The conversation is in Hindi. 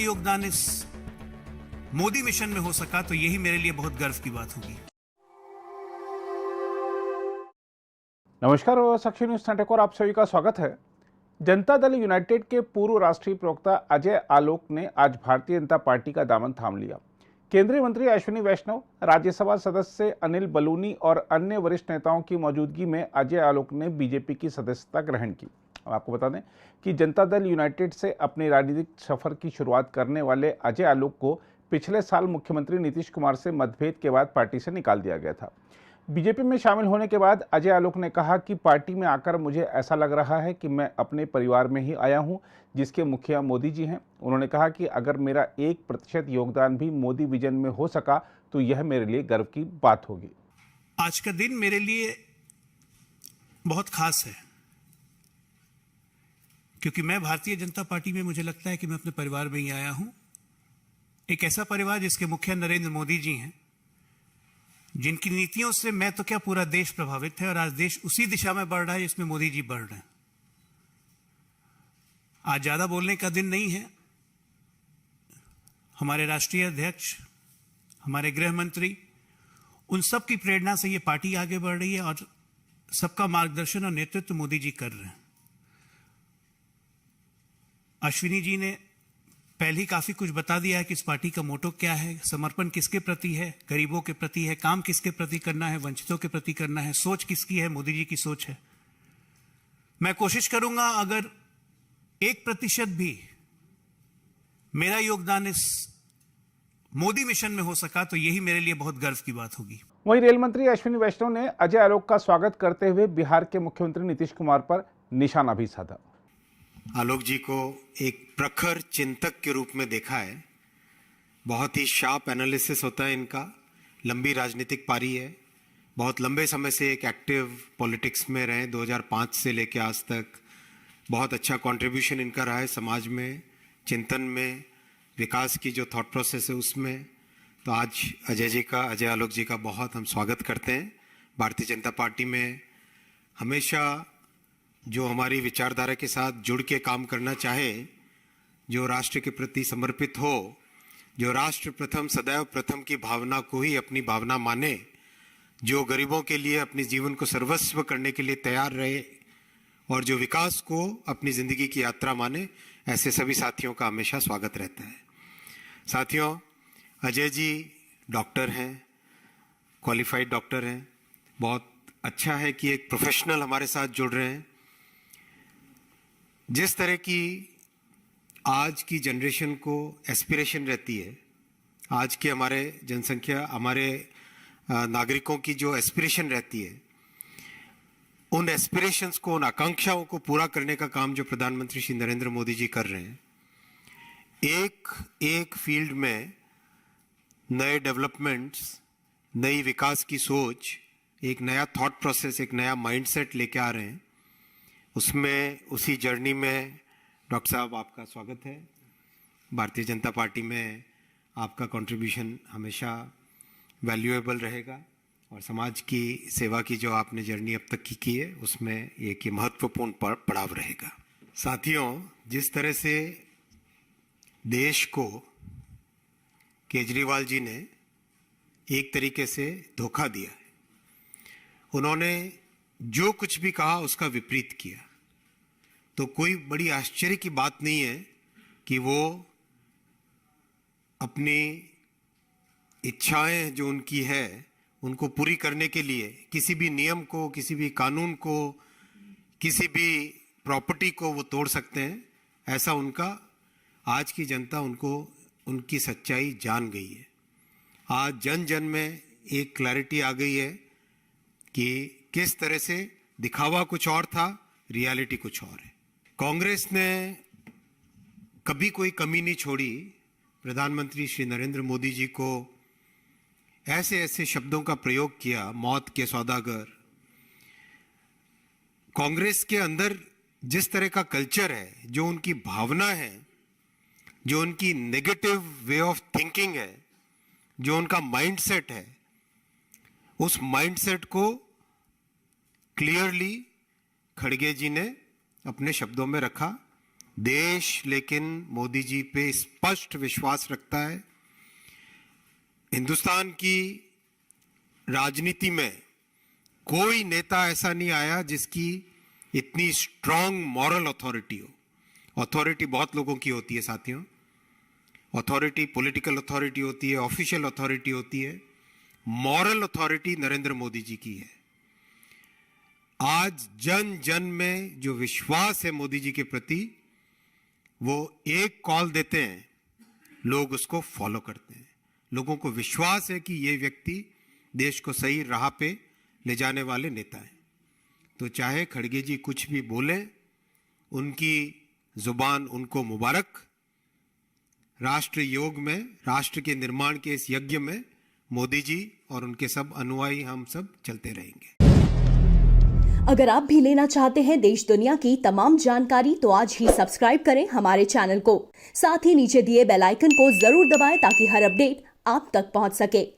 योगदान इस मोदी मिशन में हो सका तो यही मेरे लिए बहुत गर्व की बात होगी। नमस्कार और साक्षी न्यूज 24 आप सभी का स्वागत है। जनता दल यूनाइटेड के पूर्व राष्ट्रीय प्रवक्ता अजय आलोक ने आज भारतीय जनता पार्टी का दामन थाम लिया। केंद्रीय मंत्री अश्विनी वैष्णव, राज्यसभा सदस्य अनिल बलूनी और अन्य वरिष्ठ नेताओं की मौजूदगी में अजय आलोक ने बीजेपी की सदस्यता ग्रहण की। आपको बता दें कि जनता दल यूनाइटेड से अपने राजनीतिक सफर की शुरुआत करने वाले अजय आलोक को पिछले साल मुख्यमंत्री नीतीश कुमार से मतभेद के बाद पार्टी से निकाल दिया गया था। बीजेपी में शामिल होने के बाद अजय आलोक ने कहा कि पार्टी में आकर मुझे ऐसा लग रहा है कि मैं अपने परिवार में ही आया हूं, जिसके मुखिया मोदी जी हैं। उन्होंने कहा कि अगर मेरा 1% योगदान भी मोदी विजन में हो सका तो यह मेरे लिए गर्व की बात होगी। आज का दिन मेरे लिए बहुत खास है, क्योंकि मैं भारतीय जनता पार्टी में मुझे लगता है कि मैं अपने परिवार में ही आया हूं। एक ऐसा परिवार जिसके मुखिया नरेंद्र मोदी जी हैं, जिनकी नीतियों से मैं तो क्या पूरा देश प्रभावित है, और आज देश उसी दिशा में बढ़ रहा है जिसमें मोदी जी बढ़ रहे हैं। आज ज्यादा बोलने का दिन नहीं है। हमारे राष्ट्रीय अध्यक्ष, हमारे गृह मंत्री, उन सब की प्रेरणा से ये पार्टी आगे बढ़ रही है और सबका मार्गदर्शन और नेतृत्व मोदी जी कर रहे हैं। अश्विनी जी ने पहले ही काफी कुछ बता दिया है कि इस पार्टी का मोटो क्या है, समर्पण किसके प्रति है, गरीबों के प्रति है, काम किसके प्रति करना है, वंचितों के प्रति करना है, सोच किसकी है, मोदी जी की सोच है। मैं कोशिश करूंगा अगर 1% भी मेरा योगदान इस मोदी मिशन में हो सका तो यही मेरे लिए बहुत गर्व की बात होगी। वहीं रेल मंत्री अश्विनी वैष्णव ने अजय आलोक का स्वागत करते हुए बिहार के मुख्यमंत्री नीतीश कुमार पर निशाना भी साधा। आलोक जी को एक प्रखर चिंतक के रूप में देखा है। बहुत ही शार्प एनालिसिस होता है इनका। लंबी राजनीतिक पारी है। बहुत लंबे समय से एक एक्टिव पॉलिटिक्स में रहे, 2005 से लेकर आज तक। बहुत अच्छा कंट्रीब्यूशन इनका रहा है समाज में, चिंतन में, विकास की जो थॉट प्रोसेस है उसमें। तो आज अजय आलोक जी का बहुत हम स्वागत करते हैं। भारतीय जनता पार्टी में हमेशा जो हमारी विचारधारा के साथ जुड़ के काम करना चाहे, जो राष्ट्र के प्रति समर्पित हो, जो राष्ट्र प्रथम सदैव प्रथम की भावना को ही अपनी भावना माने, जो गरीबों के लिए अपने जीवन को सर्वस्व करने के लिए तैयार रहे और जो विकास को अपनी जिंदगी की यात्रा माने, ऐसे सभी साथियों का हमेशा स्वागत रहता है। साथियों, अजय जी डॉक्टर हैं, क्वालिफाइड डॉक्टर हैं। बहुत अच्छा है कि एक प्रोफेशनल हमारे साथ जुड़ रहे हैं। जिस तरह की आज की जनरेशन को एस्पिरेशन रहती है, आज के हमारे जनसंख्या, हमारे नागरिकों की जो एस्पिरेशन रहती है, उन एस्पिरेशंस को, उन आकांक्षाओं को पूरा करने का काम जो प्रधानमंत्री श्री नरेंद्र मोदी जी कर रहे हैं, एक फील्ड में नए डेवलपमेंट्स, नई विकास की सोच, एक नया थॉट प्रोसेस, एक नया माइंडसेट लेके आ रहे हैं। उसमें, उसी जर्नी में डॉक्टर साहब आपका स्वागत है। भारतीय जनता पार्टी में आपका कंट्रीब्यूशन हमेशा वैल्यूएबल रहेगा और समाज की सेवा की जो आपने जर्नी अब तक की है उसमें एक ये महत्वपूर्ण पड़ाव रहेगा। साथियों, जिस तरह से देश को केजरीवाल जी ने एक तरीके से धोखा दिया है, उन्होंने जो कुछ भी कहा उसका विपरीत किया, तो कोई बड़ी आश्चर्य की बात नहीं है कि वो अपनी इच्छाएं जो उनकी है उनको पूरी करने के लिए किसी भी नियम को, किसी भी कानून को, किसी भी प्रॉपर्टी को वो तोड़ सकते हैं। ऐसा उनका, आज की जनता उनको, उनकी सच्चाई जान गई है। आज जन जन में एक क्लैरिटी आ गई है कि किस तरह से दिखावा कुछ और था, रियलिटी कुछ और है। कांग्रेस ने कभी कोई कमी नहीं छोड़ी प्रधानमंत्री श्री नरेंद्र मोदी जी को ऐसे ऐसे शब्दों का प्रयोग किया, मौत के सौदागर। कांग्रेस के अंदर जिस तरह का कल्चर है, जो उनकी भावना है, जो उनकी नेगेटिव वे ऑफ थिंकिंग है, जो उनका माइंडसेट है, उस माइंडसेट को क्लियरली खड़गे जी ने अपने शब्दों में रखा। देश लेकिन मोदी जी पे स्पष्ट विश्वास रखता है। हिंदुस्तान की राजनीति में कोई नेता ऐसा नहीं आया जिसकी इतनी स्ट्रांग मॉरल अथॉरिटी हो। अथॉरिटी बहुत लोगों की होती है साथियों, अथॉरिटी पॉलिटिकल अथॉरिटी होती है, ऑफिशियल अथॉरिटी होती है, मॉरल अथॉरिटी नरेंद्र मोदी जी की है। आज जन जन में जो विश्वास है मोदी जी के प्रति, वो एक कॉल देते हैं, लोग उसको फॉलो करते हैं। लोगों को विश्वास है कि ये व्यक्ति देश को सही राह पे ले जाने वाले नेता हैं। तो चाहे खड़गे जी कुछ भी बोले, उनकी जुबान उनको मुबारक। राष्ट्र योग में, राष्ट्र के निर्माण के इस यज्ञ में मोदी जी और उनके सब अनुयायी हम सब चलते रहेंगे। अगर आप भी लेना चाहते हैं देश दुनिया की तमाम जानकारी तो आज ही सब्सक्राइब करें हमारे चैनल को। साथ ही नीचे दिए बेल आइकन को जरूर दबाएं ताकि हर अपडेट आप तक पहुंच सके।